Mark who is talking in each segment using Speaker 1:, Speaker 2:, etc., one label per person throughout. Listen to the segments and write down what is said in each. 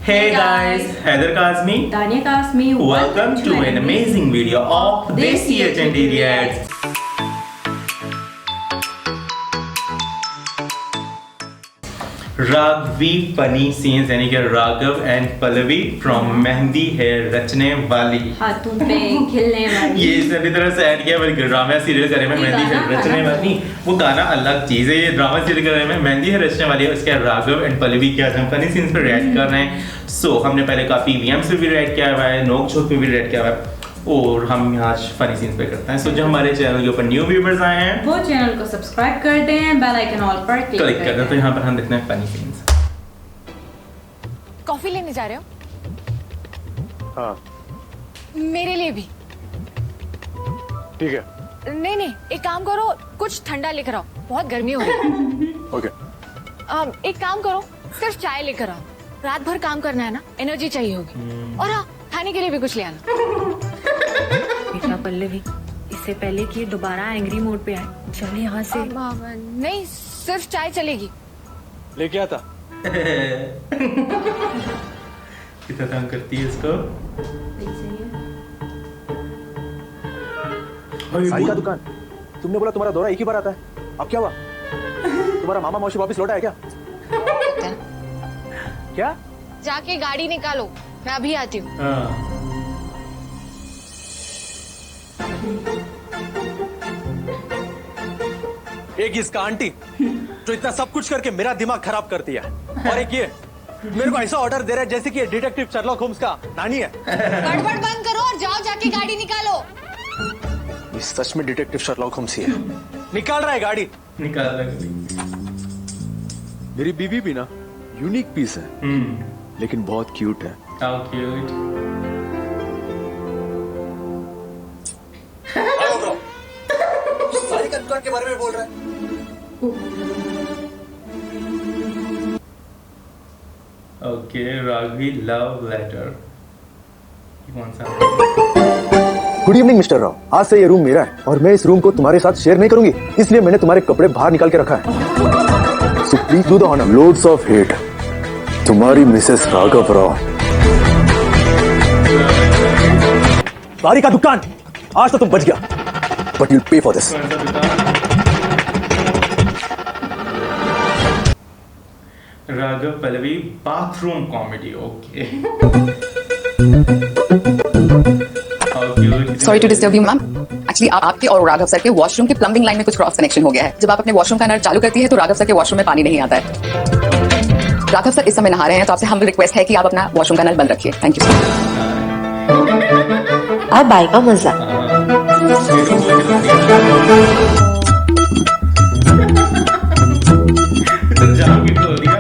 Speaker 1: Hey guys, Heather Kazmi,
Speaker 2: Tanya Kazmi,
Speaker 1: welcome to an amazing video of Desi HND Reacts. Raghavi funny scenes यानी कि Raghav and Pallavi from mehndi है रचने वाली,
Speaker 2: हाथों पे खिलने वाली।
Speaker 1: ये इसने अपनी तरह से ऐड किया, बल्कि ड्रामा सीरियल करे में मेहंदी है रचने वाली, वो गाना अलग चीज़ है। ये ड्रामा सीरियल करे में मेहंदी है रचने वाली है, उसके राघव एंड पल्लवी के आज हम फनी सीन्स पर रिएक्ट कर रहे हैं। सो हमने पहले काफ़ी वीएम्स पे भी रिएक्ट किया हुआ है, नोक झोंक पे भी रिएक्ट किया हुआ है, और हम आज फनी सीन्स पे करते हैं। सो जो हमारे चैनल के ऊपर न्यू व्यूअर्स आए हैं
Speaker 2: वो चैनल को सब्सक्राइब कर दें, बेल आइकन ऑल पर
Speaker 1: क्लिक कर दें, तो यहाँ पर हम देखते हैं फनी सीन्स।
Speaker 3: कॉफी लेने जा रहे हो?
Speaker 4: हाँ
Speaker 3: मेरे लिए भी।
Speaker 4: ठीक है।
Speaker 3: नहीं एक काम करो, कुछ ठंडा लेकर आओ, बहुत गर्मी हो रही है।
Speaker 4: ओके।
Speaker 3: एक काम करो, सिर्फ चाय लेकर आओ, रात भर काम करना है ना, एनर्जी चाहिए होगी। और हाँ, खाने के लिए भी कुछ ले आना।
Speaker 5: बेटा पल्लवी, इससे पहले कि ये दोबारा एंग्री मोड पे आए, चल यहाँ से।
Speaker 3: नहीं, सिर्फ चाय चलेगी।
Speaker 4: लेके आता।
Speaker 1: कितना तंग करती है इसको।
Speaker 4: साई का दुकान, तुमने बोला तुम्हारा दौरा एक ही बार आता है, अब क्या हुआ? तुम्हारा मामा मौसी वापस लौटा है क्या? क्या?
Speaker 3: जाके गाड़ी निकालो, मैं अभी आती हूँ।
Speaker 4: एक इसका आंटी जो इतना सब कुछ करके मेरा दिमाग खराब करती है, और एक ये मेरे को ऐसा ऑर्डर दे रहा है जैसे कि ये डिटेक्टिव शर्लॉक होम्स का नानी है।
Speaker 3: गड़बड़ बंद करो और जाओ जाके गाड़ी निकालो।
Speaker 4: ये सच में डिटेक्टिव शर्लॉक होम्स ही है। निकाल रहा है गाड़ी।
Speaker 1: निकाल रहा है।
Speaker 4: मेरी बीवी भी ना यूनिक पीस है, लेकिन बहुत क्यूट है।
Speaker 1: How cute.
Speaker 4: साई का दुकान के बारे में बोल रहा है।
Speaker 1: Okay, Raghavi love letter. कौन सा?
Speaker 4: गुड इवनिंग मिस्टर राव, आज से ये रूम मेरा है और मैं इस रूम को तुम्हारे साथ शेयर नहीं करूंगी, इसलिए मैंने तुम्हारे कपड़े बाहर निकाल के रखा है। So please do the honour. Loads of hate, तुम्हारी मिसेस राघव राव। सारी का दुकान, आज तो तुम बच गया, but you pay for this.
Speaker 1: कौन सा दुकान? Raghav Pallavi bathroom comedy. Okay.
Speaker 6: Sorry to disturb you ma'am, actually आपके और राघव सर के वॉशरूम के प्लम्बिंग लाइन में कुछ क्रॉस कनेक्शन हो गया है। जब आप अपने वॉशरूम का नल चालू करती है तो राघव सर के वॉशरूम में पानी नहीं आता है। राघव सर इस समय नहा रहे हैं, तो आपसे हम रिक्वेस्ट है कि आप अपना वॉशरूम का नल बंद रखिए। Thank you.
Speaker 5: अब बाय का मजा।
Speaker 1: जाम की खोल दिया।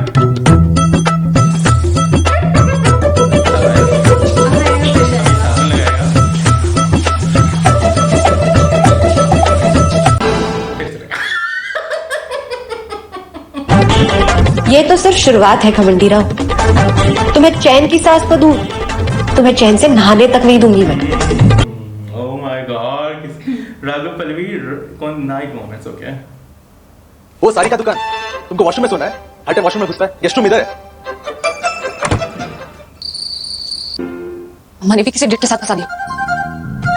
Speaker 5: ये तो सिर्फ शुरुआत है घमंडी राव, तुम्हें चैन की सांस तो दूं, तुम्हें चैन से नहाने तक नहीं दूंगी मैं।
Speaker 1: Oh my God, Raghav Pallavi कौन नाइट मोमेंट्स। ओके।
Speaker 4: वो सारी का दुकान, तुमको वॉशरूम में सोना है, हर टाइम वॉशरूम में घुसता है। गेस्ट रूम इधर है।
Speaker 6: मैंने भी किसी डिट के साथ फंसा दिया।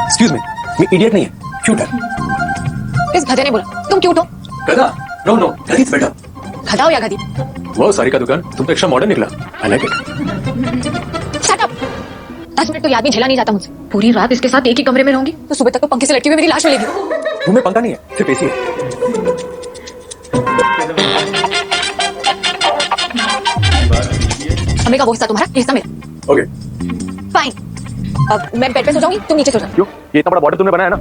Speaker 4: एक्सक्यूज मी, मैं इडियट नहीं है, क्यूट है।
Speaker 6: इस गधे ने बोला तुम क्यूट हो।
Speaker 4: गधा? नो नो, गधी इज बेटर।
Speaker 6: गधा हो या गधी?
Speaker 4: वो सारी का दुकान, तुम तो एक्स्ट्रा मॉडर्न निकला। I like it.
Speaker 6: Shut up. 10 minute तो याद भी झेला नहीं जाता मुझसे। पूरी रात इसके साथ एक ही कमरे में रहूंगी तो सुबह तक तो पंखे से लटकी हुई मेरी लाश मिलेगी।
Speaker 4: रूम में पंखा नहीं है, सिर्फ एसी है।
Speaker 6: कमरे का वो हिस्सा तुम्हारा, ये हिस्सा मेरा।
Speaker 4: ओके।
Speaker 6: फाइन। अब मैं बेड पे सो जाऊंगी, तुम नीचे सो जाओ।
Speaker 4: क्यों? ये इतना बड़ा बॉर्डर तुमने बनाया ना।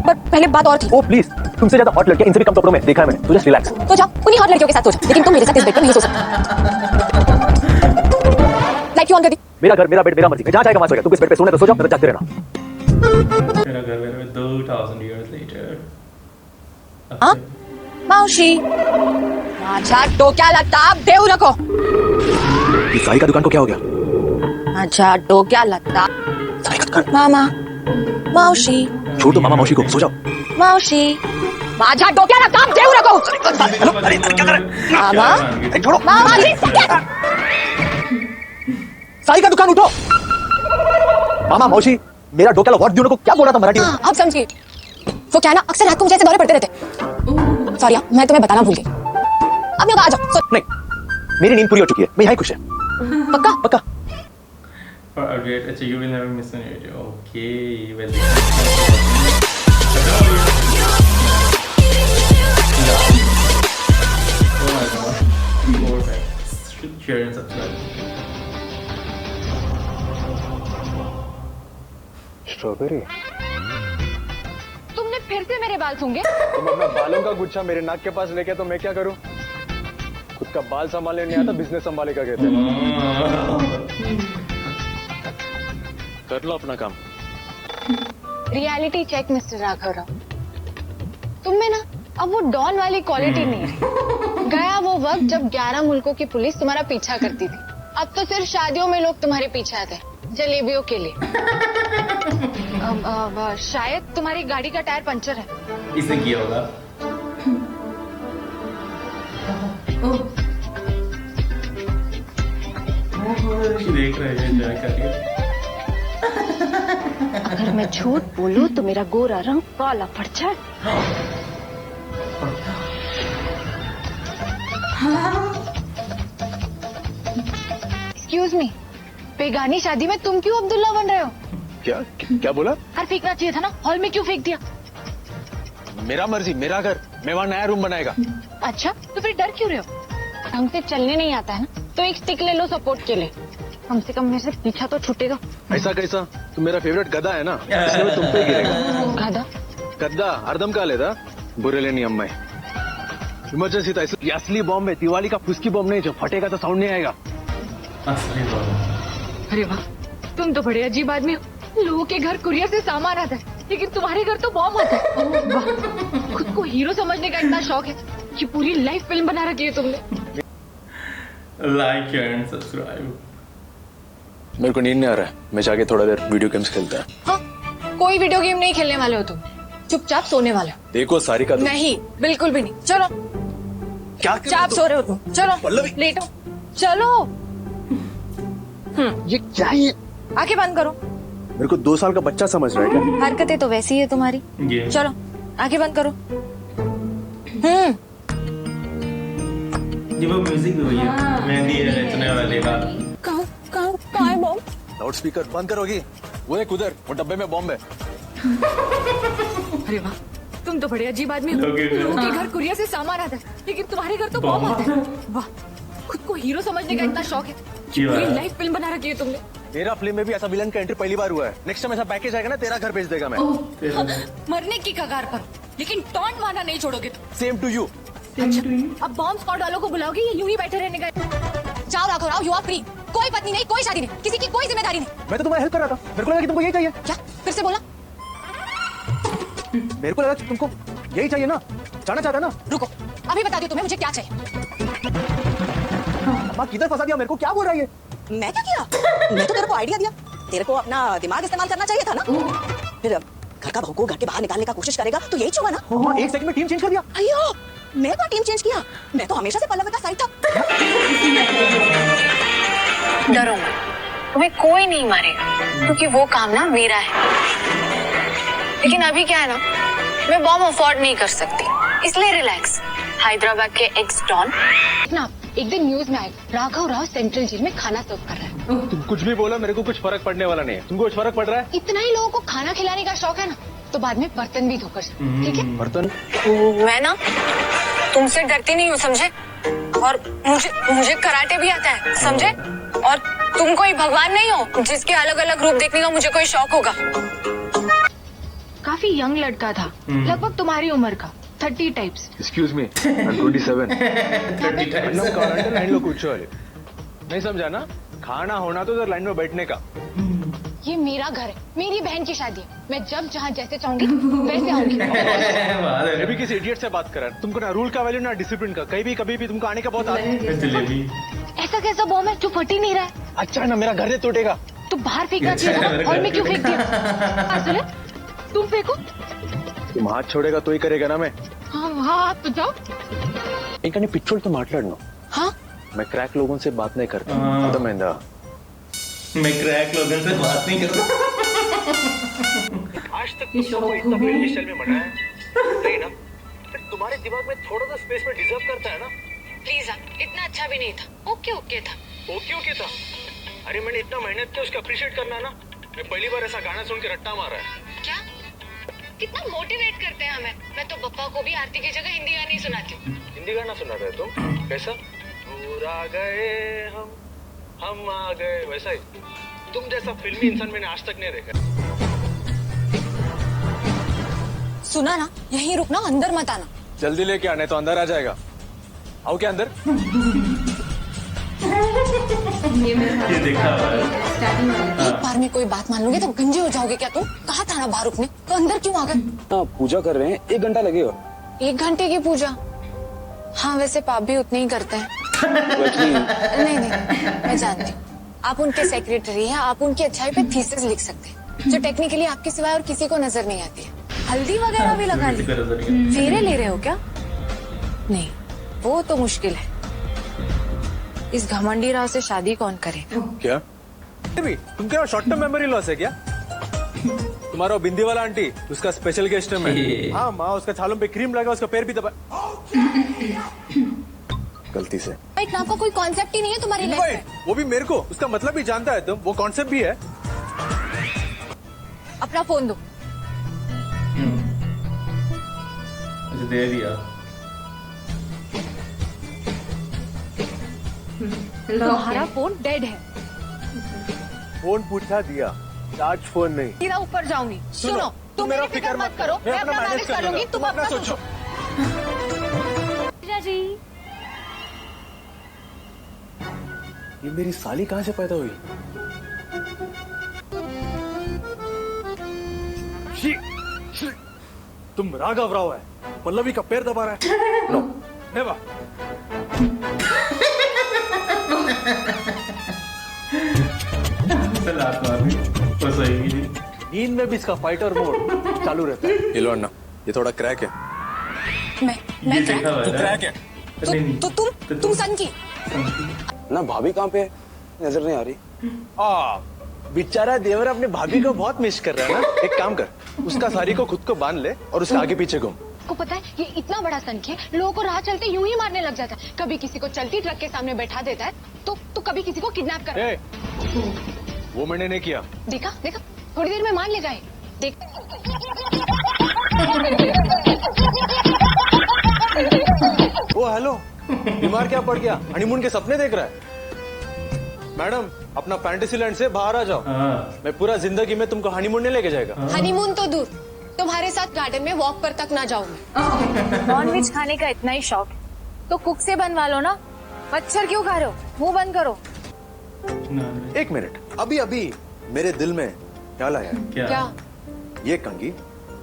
Speaker 6: पर पहले बात और थी।
Speaker 4: ओ प्लीज, तुमसे ज्यादा हॉट लड़के इनसे भी कम कपड़ों में देखा है मैंने। तो जस्ट रिलैक्स।
Speaker 6: तो जाओ उन्हीं हॉट लड़कियों के साथ सो जाओ, लेकिन तुम मेरे साथ इस बेड पर नहीं सो सकते। लाइट क्यों ऑन कर दी?
Speaker 4: मेरा घर, मेरा बेड, मेरा मर्जी। मैं जहाँ चाहेगा वहाँ सोएगा। तुम इस बेड पे सोना है तो सो जाओ, मैं तो जागते रहना।
Speaker 1: मेरा घर मेरे में 2000 years later।
Speaker 6: हाँ? मावशी, माझ्या डोक्याला ताप देऊ नको।
Speaker 4: ये साई का दुकान को क्या हो गया?
Speaker 6: माझ्या डोक्याला ताप।
Speaker 4: साई का दुकान।
Speaker 6: मामा, मावशी,
Speaker 4: छोड़ दो मामा मौसी को, सो जाओ।
Speaker 6: मावशी, माझ्या डोक्याला ताप देऊ नको।
Speaker 4: हेलो, अरे क्या कर रहे हैं?
Speaker 6: मामा,
Speaker 4: छोड़ो।
Speaker 6: मामा,
Speaker 4: साई का दुकान उठो। मामा मौसी मेरा डोक्याला व्हाट देऊ नको क्या बोला था मराठी में?
Speaker 6: हाँ, आप समझिए। वो क्या है ना, अक्सर रात को मुझे ऐसे दौरे पड़ते रहते। सॉरी, मैं तुम्हें बताना भूल गई। अब यहाँ आ जाओ।
Speaker 4: नहीं मेरी नींद पूरी हो चुकी है, मैं यहाँ ही खुश है।
Speaker 6: पक्का?
Speaker 4: पक्का।
Speaker 1: अच्छा, you will never miss an video. Okay, well. Oh my god. More facts. Share and subscribe.
Speaker 4: Strawberry.
Speaker 3: तुमने फिर से मेरे बाल सूंघे?
Speaker 4: तुम अपना बालों का गुच्छा मेरे नाक के पास लेके तो मैं क्या करूं? खुद का बाल संभालने नहीं आता, बिजनेस संभाले का कहते हैं। कर लो अपना काम।
Speaker 3: Reality check mister Raghav Rao, तुम में ना अब वो डॉन वाली क्वालिटी नहीं है। गया वो वक्त जब 11 मुल्कों की पुलिस तुम्हारा पीछा करती थी। अब तो सिर्फ शादियों में लोग तुम्हारे पीछे आते हैं, जलेबियों के लिए। शायद तुम्हारी गाड़ी का टायर पंचर है।
Speaker 1: इसे किया होगा। देख रहे हैं एंजॉय करके।
Speaker 3: अगर मैं झूठ बोलूं तो मेरा गोरा रंग काला पड़ जाए। एक्सक्यूज मी, बेगानी शादी में तुम क्यों अब्दुल्ला बन रहे हो?
Speaker 4: क्या बोला?
Speaker 3: हर फेंकना चाहिए था ना, हॉल में क्यों फेंक दिया?
Speaker 4: मेरा मर्जी, मेरा घर, मैं वहाँ नया रूम बनाएगा।
Speaker 3: अच्छा, तो फिर डर क्यों रहे हो? ढंग से चलने नहीं आता है ना, तो एक स्टिक ले लो सपोर्ट के लिए। कम से कम मेरे से पीछा तो छूटेगा।
Speaker 4: ऐसा कैसा? तुम मेरा फेवरेट गधा है ना, इसलिए मैं तुम पे ही गिरेगा।
Speaker 3: गधा?
Speaker 4: गद्दा अर्धम का लेदा बुरे लेनी अम्मा इमरजेंसी था। ये असली बॉम्ब है, दिवाली का फुसकी बॉम्ब नहीं, जो फटेगा तो साउंड नहीं आएगा।
Speaker 1: असली बात।
Speaker 3: अरे वाह, तुम तो बड़े अजीब आदमी हो। लोगों के घर कुरियर से सामान आता है, लेकिन तुम्हारे घर तो बॉम्ब आता है। वाह, खुद को हीरो समझने का इतना शौक है कि पूरी लाइफ फिल्म बना रखी है तुमने।
Speaker 1: Like and subscribe.
Speaker 4: मेरे को नींद नहीं आ रहा है, मैं जाके थोड़ा देर वीडियो गेम्स खेलता है।
Speaker 3: हाँ, कोई वीडियो गेम नहीं खेलने वाले हो तुम, चुपचाप सोने वाले हो।
Speaker 4: देखो सारिका तुम।
Speaker 3: नहीं, बिल्कुल भी नहीं। चलो,
Speaker 4: क्या
Speaker 3: चुपचाप सो रहे हो तुम। चलो
Speaker 4: पल्लवी।
Speaker 3: लेटो, चलो।
Speaker 4: ये क्या है?
Speaker 3: आंखें बंद करो।
Speaker 4: मेरे को 2 साल का बच्चा समझ रहा है क्या?
Speaker 3: हरकतें तो वैसी है तुम्हारी।
Speaker 1: ये
Speaker 3: चलो आंखें बंद करो।
Speaker 1: ये वो म्यूजिक भी हुई है, मेहंदी है रचने वाले का।
Speaker 3: कहाँ है बॉम्ब?
Speaker 4: लाउड स्पीकर बंद करोगी? वो एक उधर, वो डब्बे में बॉम्ब है।
Speaker 3: अरे वाह, तुम तो बड़े अजीब आदमी हो। लोगों के घर कुरियर से सामान आता है, लेकिन तुम्हारे घर तो बॉम्ब आता है। वाह, खुद को हीरो समझने का इतना शौक है कि पूरी लाइफ फिल्म बना रखी है तुमने।
Speaker 4: मेरा फिल्म में भी ऐसा विलन का एंट्री पहली बार हुआ है। नेक्स्ट टाइम ऐसा पैकेज आएगा ना, तेरा घर भेज देगा मैं।
Speaker 3: मरने की कगार पर, लेकिन टॉन्ट मारना नहीं छोड़ोगे तुम।
Speaker 4: Same to you.
Speaker 3: अब बॉम्ब स्क्वाड वालों को बुलाओगे या यूं ही बैठे रहने का? जाओ Raghav Rao, you are free. कोई पत्नी नहीं, कोई शादी नहीं, किसी की कोई जिम्मेदारी नहीं।
Speaker 4: मैं तो तुम्हारी हेल्प कर रहा था, मेरे को लगा कि तुमको यही चाहिए।
Speaker 3: क्या? फिर से बोला?
Speaker 4: मेरे को लगा कि तुमको यही चाहिए ना, जाना चाहता ना।
Speaker 3: रुको, अभी बता दो तुम्हें मुझे क्या चाहिए।
Speaker 4: माँ किधर फंसा दिया मेरे को, क्या बोल रहा है ये?
Speaker 7: मैं क्या किया? मैं तो तेरे को आइडिया दिया, तेरे को अपना दिमाग इस्तेमाल करना चाहिए था ना। फिर अब घर का बहू को घर के बाहर निकालने का कोशिश करेगा तो यही होगा ना।
Speaker 4: माँ 1 सेकंड में टीम चेंज कर दिया।
Speaker 7: अयो, मैं तो टीम चेंज किया, मैं तो हमेशा से पल्लवी का साइड था।
Speaker 3: डरो मत, तुम्हें कोई नहीं मारेगा, क्योंकि वो काम ना मेरा है। लेकिन अभी क्या है ना, मैं बॉम्ब अफोर्ड नहीं कर सकती, इसलिए रिलैक्स। हैदराबाद के एक्स डॉन ना एक दिन न्यूज में आएगा, राघव राव सेंट्रल जेल में खाना सर्व कर रहा है।
Speaker 4: तुम कुछ भी बोलो, मेरे को कुछ फर्क पड़ने वाला नहीं है। तुमको कुछ फर्क पड़ रहा है?
Speaker 3: इतना ही लोगों को खाना खिलाने का शौक है ना, तो बाद में बर्तन भी धोकर, ठीक है?
Speaker 4: बर्तन?
Speaker 3: मैं ना तुमसे डरती नहीं हूँ, समझे? और मुझे कराटे भी आता है, समझे? और तुम कोई भगवान नहीं हो जिसके अलग अलग रूप देखने का मुझे कोई शौक होगा। काफी यंग लड़का था, लगभग तुम्हारी उम्र का, 30 types.
Speaker 4: Excuse me, I'm 27. Line लो कुछ नहीं समझा ना? खाना होना तो लाइन में बैठने का।
Speaker 3: ये मेरा घर है, मेरी बहन की शादी है, मैं जब जहाँ जैसे चाहूंगी वैसे आऊंगी।
Speaker 4: मैं भी किसी इडियट से बात कर रहा है। तुमको ना रूल का वैल्यू ना डिसिप्लिन का, कभी भी तुमको आने का बहुत आदत है।
Speaker 3: ऐसा कैसा बॉम्ब है जो फट ही नहीं रहा है?
Speaker 4: अच्छा ना, मेरा घर से टूटेगा।
Speaker 3: तो बाहर फेंकना चाहिए था, और मैं क्यों फेंक दिया? सुने, तुम फेंको।
Speaker 4: तुम हाथ छोड़ेगा तो ही करेगा ना मैं।
Speaker 3: हाँ तो जाओ।
Speaker 4: ఇంకా నీ పిచ్చోళ్ళతో మాట్లాడను.
Speaker 3: हाँ?
Speaker 4: मैं क्रैक लोगों से बात नहीं करता, అర్థమైందా?
Speaker 1: मैं क्रैक लोगों से बात नहीं कर रहा।
Speaker 8: आज तक तुम सबको इतना फिल्मी स्टाइल में मनाया है, नहीं ना? फिर तुम्हारे दिमाग में थोड़ा सा स्पेस में डिजर्व करता है ना?
Speaker 3: प्लीज इतना अच्छा भी नहीं था, ओके ओके था।
Speaker 8: ओके था। अरे मैंने इतना मेहनत किया, उसका अप्रिशिएट करना ना। मैं पहली बार ऐसा गाना सुन के रट्टा मारा है।
Speaker 3: क्या कितना मोटिवेट करते हैं हमें। मैं तो पप्पा को भी आरती की जगह हिंदी गाने ही सुनाती हूँ।
Speaker 8: हिंदी गाना सुना रहे तुम? कैसा? दूर आ गए हम आ गए, वैसा ही। तुम जैसा फिल्मी इंसान मैंने आज तक नहीं देखा।
Speaker 3: सुना ना, यहीं रुकना, अंदर मत आना।
Speaker 4: जल्दी लेके आने तो अंदर आ जाएगा। आओ क्या अंदर?
Speaker 2: ये मेरे
Speaker 1: ये देखा हुआ है।
Speaker 2: स्टार्टिंग वाले
Speaker 3: एक बार में कोई बात मान लोगे तो गंजे हो जाओगे क्या तुम? कहा था ना बाहर रुकने, तो अंदर क्यों आ गए?
Speaker 4: हाँ पूजा कर रहे हैं, 1 घंटा लगेगा।
Speaker 3: 1 घंटे की पूजा? हाँ वैसे पाप भी उतने ही करते हैं। नहीं मैं जानती हूँ, आप उनके सेक्रेटरी हैं, आप उनकी अच्छाई पे थीसिस लिख सकते हैं, जो टेक्निकली आपके सिवाय और किसी को नजर नहीं आती है। हल्दी वगैरह भी लगा ली? फेरे ले रहे हो क्या? नहीं, वो तो मुश्किल है। इस घमंडी राव से शादी कौन करेगा?
Speaker 4: क्या तुम क्या शॉर्ट टर्म मेमोरी लॉस है क्या? तुम्हारा वो बिंदी वाला आंटी, उसका स्पेशल गेस्ट है मैं। हाँ माँ, उसका छालों पे क्रीम लगा, उसका पैर भी दबा। गलती से।
Speaker 3: भाई आपका कोई कॉन्सेप्ट ही नहीं है तुम्हारी लाइफ में।
Speaker 4: वो भी मेरे को, उसका मतलब भी जानता है तुम, वो कॉन्सेप्ट भी है।
Speaker 3: अपना फोन दो।
Speaker 1: दे दिया।
Speaker 3: तुम्हारा फोन डेड है।
Speaker 4: फोन पूछा दिया, चार्ज फोन नहीं।
Speaker 3: सीधा ऊपर जाऊंगी। सुनो, तुम मेरी फिक्र मत करो, मैं अपना मैनेज कर लूंगी, तुम अपना सोचो।
Speaker 2: जी
Speaker 4: ये मेरी साली कहाँ से पैदा हुई? तुम राघव राव है, पल्लवी का पैर दबा रहा है। No, never. नींद में भी इसका फाइटर मोड चालू रहता है। ये लो अन्ना, ये थोड़ा क्रैक है।
Speaker 3: मैं
Speaker 1: देखा हुआ है।
Speaker 4: क्रैक है
Speaker 3: तुम सन की
Speaker 4: ना। भाभी कहाँ पे? नजर नहीं आ रही। बेचारा देवर अपने भाभी को बहुत मिस कर रहा है ना। एक काम कर, उसका साड़ी को खुद को बांध ले और उसके आगे पीछे घूम।
Speaker 3: को पता है ये इतना बड़ा संख्या है, लोगों को राह चलते यूं ही मारने लग जाता है। कभी किसी को चलती ट्रक के सामने बैठा देता है तो कभी किसी को किडनैप कर।
Speaker 4: वो मैंने नहीं किया।
Speaker 3: देखा थोड़ी देर में मान ले जाए। देख
Speaker 4: ओ हेलो, बीमार क्या पड़ गया? हनीमून के सपने देख रहा है? मैडम, अपना फैंटेसी लैंड से बाहर आ जाओ। मैं पूरा जिंदगी में तुमको हनीमून नहीं लेके जाएगा।
Speaker 3: हनीमून तो दूर, तुम्हारे साथ गार्डन में वॉक पर तक ना जाऊंगी। नॉनवेज खाने का इतना ही शौक तो कुक से बनवा लो ना। मच्छर क्यों खा रहे हो? मुंह बंद करो।
Speaker 4: 1 मिनट, अभी मेरे दिल में ख्याल आया।
Speaker 3: क्या?
Speaker 4: ये कंगी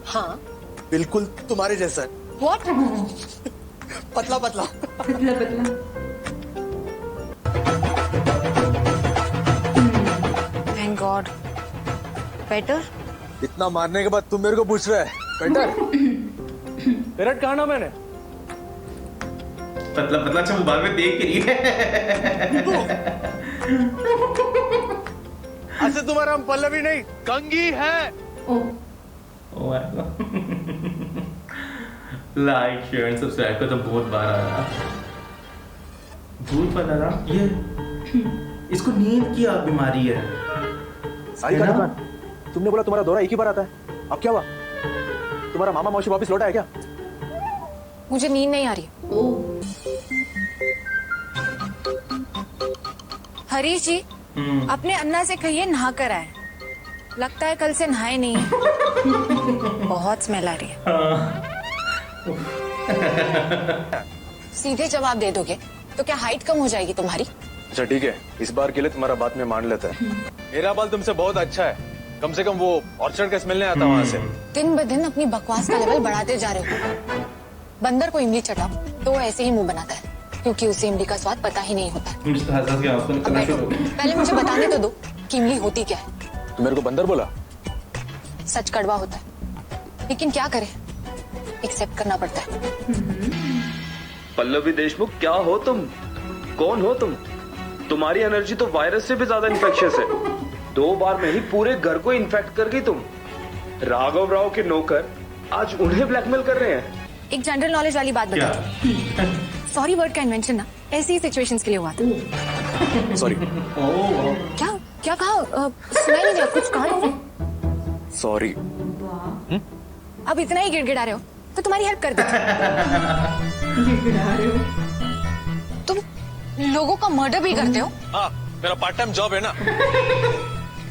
Speaker 3: हाँ
Speaker 4: बिल्कुल तुम्हारे जैसा है।
Speaker 3: व्हाट?
Speaker 4: पतला
Speaker 2: पतला
Speaker 3: थैंक गॉड। बेटर?
Speaker 4: इतना मारने के बाद तुम मेरे को पूछ रहा है बेटर? पेरट कहा ना मैंने?
Speaker 1: पतला अच्छा मोबाइल में देख के
Speaker 4: अच्छा तुम्हारा हम पल्लवी नहीं कंगी है।
Speaker 1: लाइक शेयर एंड सब्सक्राइब का तो बहुत बार आ रहा। भूत बना रहा ये, इसको नींद की बीमारी है।
Speaker 4: साई का दुकान, तुमने बोला तुम्हारा दौरा एक ही बार आता है, अब क्या हुआ? तुम्हारा मामा मौसी वापस लौटा है क्या?
Speaker 3: मुझे नींद नहीं आ रही। हरीश जी, अपने अन्ना से कहिए नहा कर आए। लगता है कल से नहाए नहीं। बहुत स्मेल आ रही है। सीधे जवाब दे दोगे तो क्या हाइट कम हो जाएगी तुम्हारी?
Speaker 4: अच्छा ठीक है, इस बार के लिए तुम्हारा बात में मान लेता है। मेरा बाल तुमसे बहुत अच्छा है, कम से कम वो ऑर्चर्ड का स्मेल नहीं आता वहाँ से।
Speaker 3: दिन ब दिन अपनी बकवास का लेवल बढ़ाते जा रहे हो। बंदर को इमली चटाओ तो वो ऐसे ही मुंह बनाता है, क्योंकि उसे इमली का स्वाद पता ही नहीं होता। अब बैठो, पहले मुझे बताने तो दो कि इमली होती क्या है।
Speaker 4: तुम मेरे को बंदर बोला?
Speaker 3: सच कड़वा होता है, लेकिन क्या करें, एक्सेप्ट करना पड़ता है।
Speaker 9: पल्लवी देशमुख, क्या हो तुम? कौन हो तुम?
Speaker 8: तुम्हारी एनर्जी तो वायरस से भी ज्यादा इन्फेक्शियस है। 2 बार में ही पूरे घर को इन्फेक्ट कर गई तुम। राघव राव के नौकर आज उन्हें ब्लैकमेल कर रहे हैं।
Speaker 3: एक जनरल नॉलेज वाली बात
Speaker 1: क्या?
Speaker 3: बता, सॉरी वर्ड का इन्वेंशन ना ऐसी ही सिचुएशंस के लिए हुआ था।
Speaker 4: सॉरी
Speaker 3: क्या क्या कहा? सुनाई नहीं दिया, कुछ कहा तुमने?
Speaker 4: सॉरी।
Speaker 3: अब इतना ही गिड़गिड़ा रहे हो तो तुम्हारी हेल्प कर देती। तुम लोगों का मर्डर भी करते हो?
Speaker 8: हाँ, मेरा पार्ट टाइम जॉब है ना।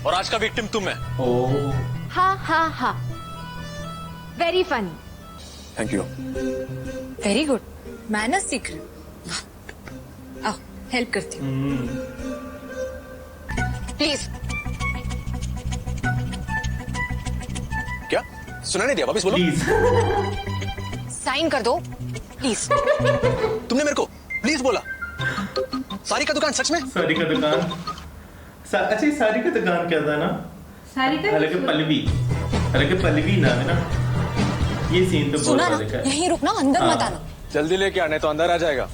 Speaker 8: और आज का विक्टिम तुम है।
Speaker 2: हाँ very funny.
Speaker 4: Thank you.
Speaker 3: Very good, manners सीख रहे हो। आओ हेल्प करती हूँ प्लीज।
Speaker 4: क्या सुना नहीं दिया? वापस बोलो।
Speaker 1: प्लीज
Speaker 3: साइन कर दो प्लीज।
Speaker 4: तुमने मेरे को प्लीज बोला? सारी का दुकान सच में?
Speaker 1: सारी का दुकान अच्छा, ये सारी का दुकान क्या था ना?
Speaker 2: सारी का
Speaker 1: हालांकि पल्लवी नाम है ना। ये सीन तो बहुत
Speaker 3: सुना ना,
Speaker 1: अच्छा है।
Speaker 3: यहीं रुकना, अंदर मत आना।
Speaker 8: जल्दी लेके आने तो अंदर आ जाएगा।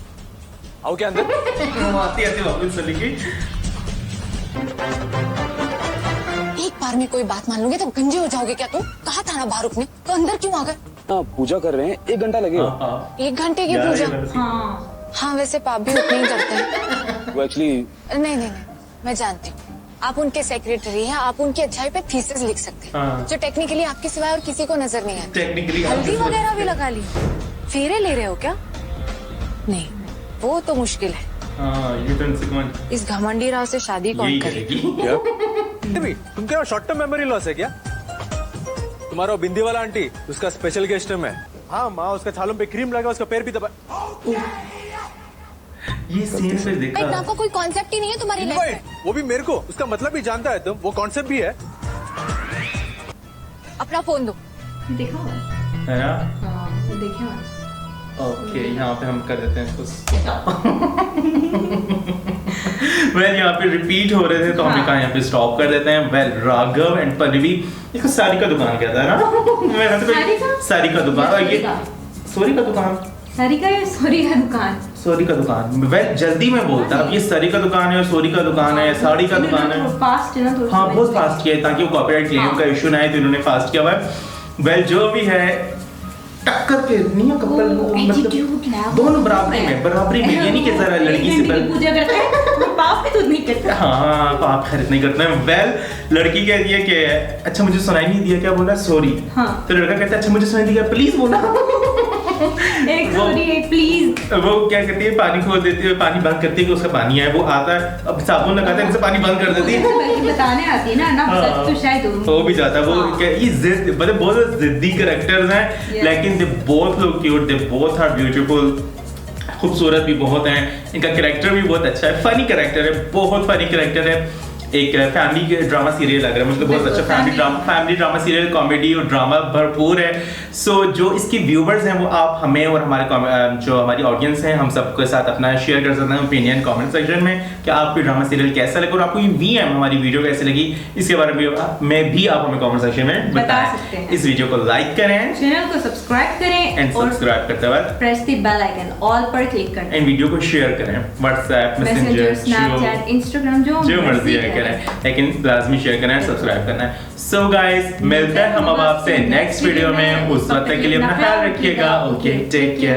Speaker 8: आओ क्या अंदर?
Speaker 1: आते आते वापस चली गई।
Speaker 3: एक बार में कोई बात मान लोगे तो गंजे हो जाओगे क्या तुम? कहा था ना बाहर रुकने, तो अंदर क्यों आ गए?
Speaker 8: हाँ, पूजा कर रहे हैं, 1 घंटा लगेगा।
Speaker 3: 1 घंटे की पूजा? हाँ वैसे पाप भी उतने ही करते हैं।
Speaker 8: वो एक्चुअली
Speaker 3: नहीं, मैं जानती हूँ। आप उनके सेक्रेटरी हैं, आप उनकी अच्छाई पे थीसिस लिख सकते हैं,
Speaker 1: हाँ।
Speaker 3: जो टेक्निकली आपके सिवाय और किसी को नजर नहीं आती।
Speaker 1: टेक्निकली
Speaker 3: हल्दी वगैरह भी लगा ली? फेरे ले रहे हो क्या? नहीं, वो तो मुश्किल है।
Speaker 1: हाँ, ये तो इनसे कौन
Speaker 3: इस घमंडी राव से शादी कौन
Speaker 1: यही
Speaker 3: करेगी?
Speaker 1: करेगी।
Speaker 8: तुम क्या शॉर्ट टर्म मेमोरी लॉस है क्या? तुम्हारा बिंदी वाला आंटी, उसका स्पेशल गेस्ट है मैं। हाँ माँ, उसका छालों पे क्रीम लगा, उसका पैर भी दबा।
Speaker 1: ये सीन फिर देखा।
Speaker 3: भाई, आपका कोई कॉन्सेप्ट ही नहीं है तुम्हारी लाइफ में।
Speaker 8: वो भी मेरे को, उसका मतलब भी जानता है तुम, वो कॉन्सेप्ट भी है।
Speaker 3: अपना फोन दो।
Speaker 2: देखा हुआ है?
Speaker 1: है ना?
Speaker 2: हाँ, वो देखे हुआ है।
Speaker 1: ओके, यहाँ पे हम कर देते हैं इसको। वेल यहाँ पे रिपीट हो रहे थे तो हमने कहा यहाँ पे स्टॉप कर देते हैं। वेल राघव एंड पल्लवी, देखो सारी का दुकान क्या था ना? सारी का दुकान, और ये सोरी का दुकान,
Speaker 2: सारी का या सोरी का दुकान?
Speaker 1: सोरी का दुकान। वेल जल्दी में बोलता, अब ये सारी का दुकान है और सोरी का दुकान है, साड़ी का दुकान है।
Speaker 2: फास्ट है ना थोड़ा।
Speaker 1: हाँ बहुत फास्ट किया है ताकि वो कॉपीराइट क्लेम का इशू ना आए, तो इन्होंने फास्ट किया हुआ है। वेल जो भी है टक्कर के नहीं है कपल, मतलब दोनों बराबरी में, ये नहीं कि जरा लड़की से
Speaker 2: पूजा करते हैं, पाप भी तो नहीं करते।
Speaker 1: हाँ पाप खरीद नहीं करते हैं। वेल लड़की कहती है कि अच्छा मुझे सुनाई नहीं दिया, क्या बोला? सॉरी।
Speaker 2: हाँ।
Speaker 1: तो लड़का कहता है अच्छा मुझे सुनाई दिया, प्लीज बोला।
Speaker 2: एक सॉरी, एक प्लीज।
Speaker 1: वो क्या करती है, पानी खोल देती है, पानी बंद करती है कि उसका पानी है, वो आता है, अब साबुन लगाता है, इनसे पानी बंद कर देती है।
Speaker 2: बताने आती है ना सच तो शायद
Speaker 1: हो भी जाता है। वो क्या ये जिद, मतलब बहुत जिद्दी कैरेक्टर्स हैं, लेकिन they both look cute, they both are beautiful, खूबसूरत भी बहुत हैं। इनका कैरेक्टर भी बहुत अच्छा है, फनी कैरेक्टर है, बहुत फनी कैरेक्टर है। एक फैमिली ड्रामा सीरियल लग रहा है, मतलब बहुत अच्छा फैमिली ड्रामा सीरियल, कॉमेडी और ड्रामा भरपूर है। सो जो इसके व्यूवर्स हैं वो आप हमें और हमारे जो हमारी ऑडियंस हैं हम सबके साथ अपना शेयर कर सकते हैं ओपिनियन कमेंट सेक्शन में कि आपको ड्रामा सीरियल कैसा लगा और आपको ये वीएम हमारी वीडियो कैसी लगी, इसके बारे में भी आप हमें कमेंट सेक्शन में
Speaker 2: बता सकते हैं।
Speaker 1: इस वीडियो को लाइक करें,
Speaker 2: चैनल को सब्सक्राइब करें
Speaker 1: एंड सब्सक्राइब करते वक्त
Speaker 2: press the bell icon all पर क्लिक करें,
Speaker 1: एंड वीडियो को शेयर करें व्हाट्सएप, मैसेंजर,
Speaker 2: स्नैपचैट, इंस्टाग्राम, जो
Speaker 1: मर्जी है करें, लेकिन लाजमी शेयर करना है, सब्सक्राइब करना है। सो गाइस मिलते हैं हम अब आपसे नेक्स्ट वीडियो में, उस वक्त के लिए अपना ख्याल रखिएगा। Okay, take care.